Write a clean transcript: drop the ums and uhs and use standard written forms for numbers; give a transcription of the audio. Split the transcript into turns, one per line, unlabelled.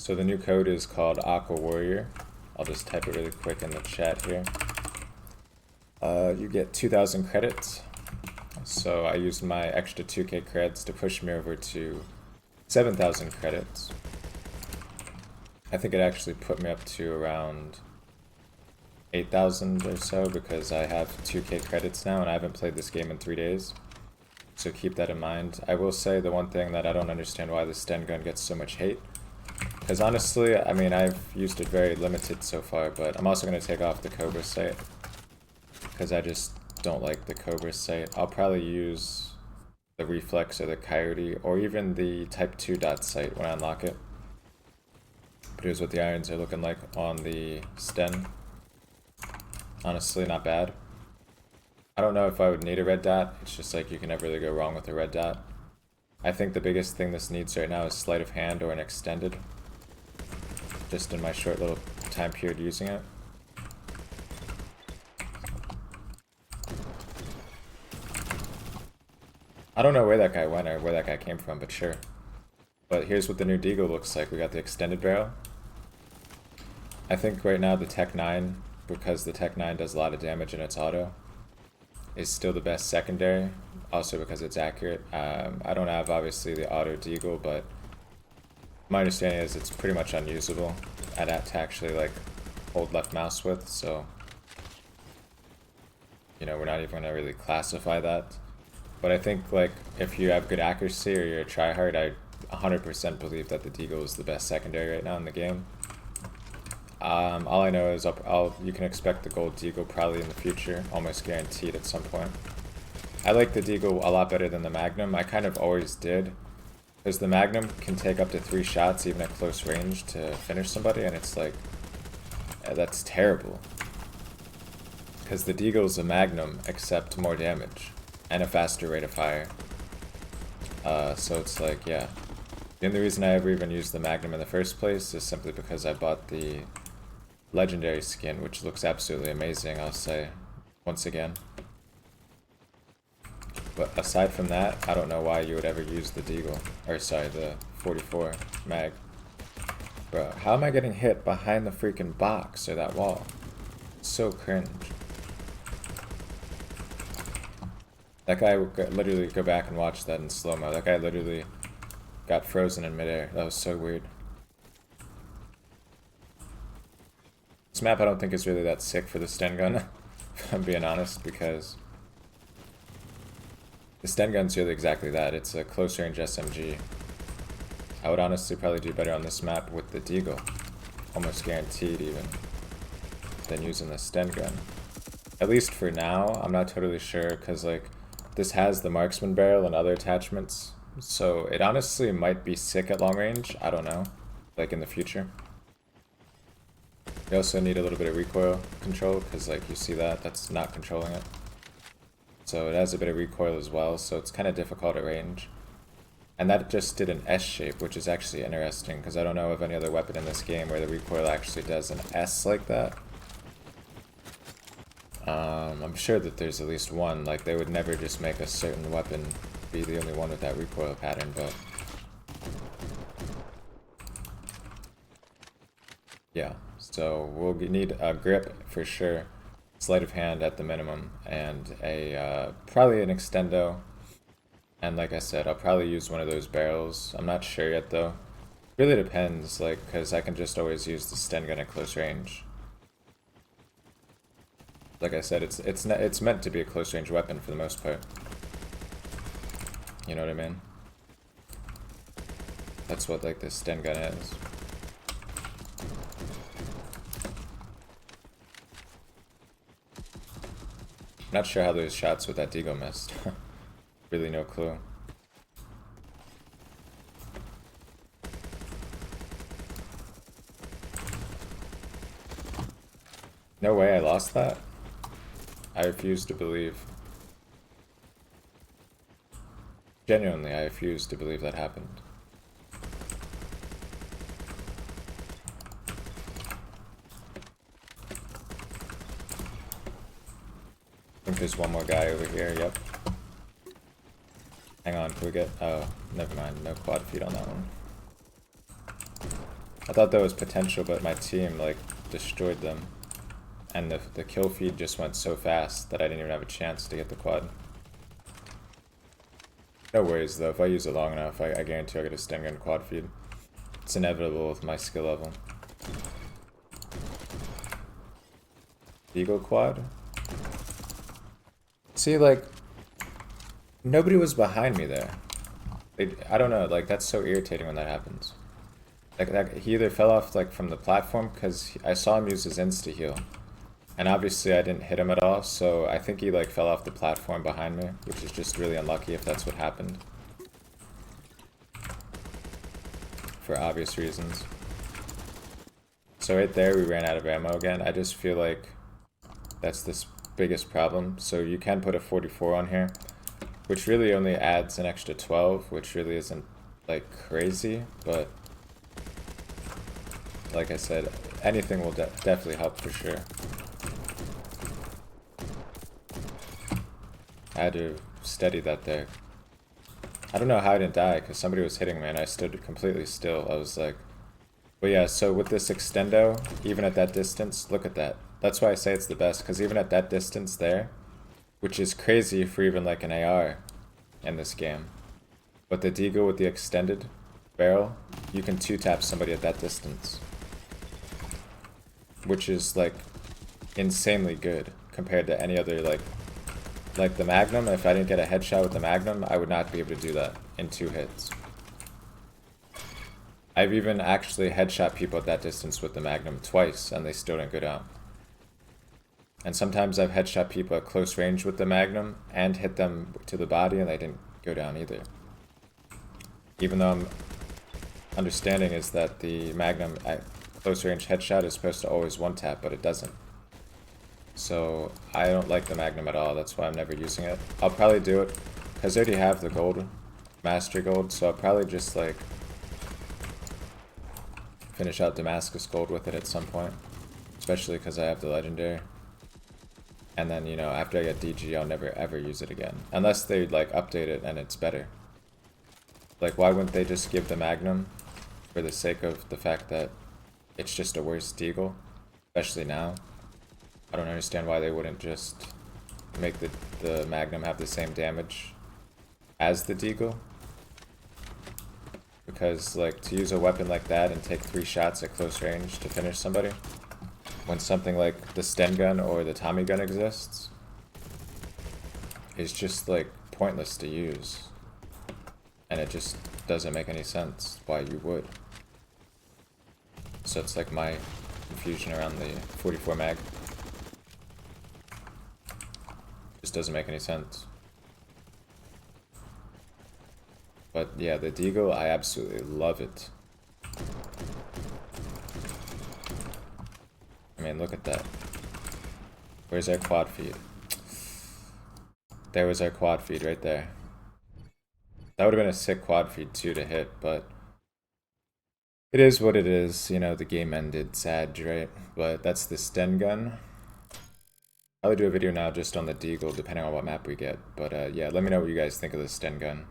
So the new code is called Aqua Warrior. I'll just type it really quick in the chat here. You get 2,000 credits. So I used my extra 2k creds to push me over to 7,000 credits. I think it actually put me up to around 8,000 or so because I have 2k credits now and I haven't played this game in 3 days. So keep that in mind. I will say the one thing that I don't understand why the Sten gun gets so much hate. Because honestly, I mean, I've used it very limited so far, but I'm also going to take off the Cobra sight. Because I just don't like the Cobra sight. I'll probably use the Reflex or the Coyote, or even the Type 2 dot sight when I unlock it. But here's what the irons are looking like on the Sten. Honestly, not bad. I don't know if I would need a red dot. It's just like you can never really go wrong with a red dot. I think the biggest thing this needs right now is sleight of hand or an extended. Just in my short little time period using it. I don't know where that guy went or where that guy came from, but sure. But here's what the new Deagle looks like. We got the extended barrel. I think right now the Tech 9, because the Tech 9 does a lot of damage in its auto, is still the best secondary, also because it's accurate. I don't have obviously the auto Deagle, but my understanding is it's pretty much unusable. I'd have to actually like hold left mouse with, so you know, we're not even gonna really classify that. But I think like if you have good accuracy or you're a tryhard, I 100% believe that the Deagle is the best secondary right now in the game. All I know is you can expect the gold Deagle probably in the future, almost guaranteed at some point. I like the Deagle a lot better than the Magnum. I kind of always did, because the Magnum can take up to 3 shots even at close range to finish somebody, and it's like, that's terrible. Because the Deagle is a Magnum, except more damage, and a faster rate of fire. So it's like, yeah. The only reason I ever even used the Magnum in the first place is simply because I bought the legendary skin, which looks absolutely amazing, I'll say, once again. But aside from that, I don't know why you would ever use the Deagle, or sorry, the 44 mag. Bro, how am I getting hit behind the freaking box or that wall? It's so cringe. That guy would literally go back and watch that in slow-mo. That guy literally got frozen in midair. That was so weird. This map I don't think is really that sick for the Sten gun, if I'm being honest, because the Sten gun's really exactly that. It's a close range SMG. I would honestly probably do better on this map with the Deagle, almost guaranteed even, than using the Sten gun. At least for now, I'm not totally sure, because like, this has the marksman barrel and other attachments, so it honestly might be sick at long range, I don't know, like in the future. You also need a little bit of recoil control, because like you see that's not controlling it. So it has a bit of recoil as well, so it's kind of difficult at range. And that just did an S shape, which is actually interesting, because I don't know of any other weapon in this game where the recoil actually does an S like that. I'm sure that there's at least one, like they would never just make a certain weapon be the only one with that recoil pattern, but yeah. So we'll need a grip for sure, sleight of hand at the minimum, and a probably an extendo. And like I said, I'll probably use one of those barrels. I'm not sure yet though. Really depends, like, because I can just always use the Sten gun at close range. Like I said, it's meant to be a close range weapon for the most part. You know what I mean? That's what like this Sten gun is. Not sure how those shots with that Deagle missed. Really no clue. No way I lost that? I refuse to believe. Genuinely, I refuse to believe that happened. I think there's one more guy over here, yep. Hang on, can we get... oh, never mind, no quad feed on that one. I thought there was potential, but my team like destroyed them. And the kill feed just went so fast that I didn't even have a chance to get the quad. No worries though, if I use it long enough, I guarantee I'll get a Sten gun quad feed. It's inevitable with my skill level. Eagle quad? See, like, nobody was behind me there. I don't know, like, that's so irritating when that happens. Like, he either fell off, like, from the platform, because I saw him use his insta-heal. And obviously I didn't hit him at all, so I think he, like, fell off the platform behind me, which is just really unlucky if that's what happened. For obvious reasons. So right there, we ran out of ammo again. I just feel like that's the biggest problem. So you can put a 44 on here, which really only adds an extra 12, which really isn't like crazy, but like I said, anything will definitely help for sure. I had to steady that there. I don't know how I didn't die, because somebody was hitting me and I stood completely still. I was like, but yeah, so with this extendo, even at that distance, look at that. That's why I say it's the best, because even at that distance there, which is crazy for even like an AR in this game, but the deagle with the extended barrel, you can 2-tap somebody at that distance, which is like insanely good compared to any other like the Magnum. If I didn't get a headshot with the Magnum, I would not be able to do that in 2 hits. I've even actually headshot people at that distance with the Magnum twice, and they still didn't go down. And sometimes I've headshot people at close range with the Magnum and hit them to the body, and they didn't go down either. Even though I'm understanding is that the Magnum at close range headshot is supposed to always 1-tap, but it doesn't. So I don't like the Magnum at all. That's why I'm never using it. I'll probably do it because I already have the gold, Master Gold, so I'll probably just like finish out Damascus Gold with it at some point, especially because I have the Legendary. And then, you know, after I get DG, I'll never ever use it again, unless they like update it and it's better. Like, why wouldn't they just give the Magnum for the sake of the fact that it's just a worse deagle, especially now? I don't understand why they wouldn't just make the Magnum have the same damage as the deagle. Because, like, to use a weapon like that and take 3 shots at close range to finish somebody, when something like the Sten gun or the Tommy gun exists, is just, like, pointless to use. And it just doesn't make any sense why you would. So it's like my confusion around the 44 mag. Just doesn't make any sense. But yeah, the deagle, I absolutely love it. I mean, look at that. Where's our quad feed? There was our quad feed right there. That would have been a sick quad feed too to hit, but it is what it is. You know, the game ended sad, right? But that's the Sten gun. I'll do a video now just on the deagle, depending on what map we get. But yeah, let me know what you guys think of the Sten gun.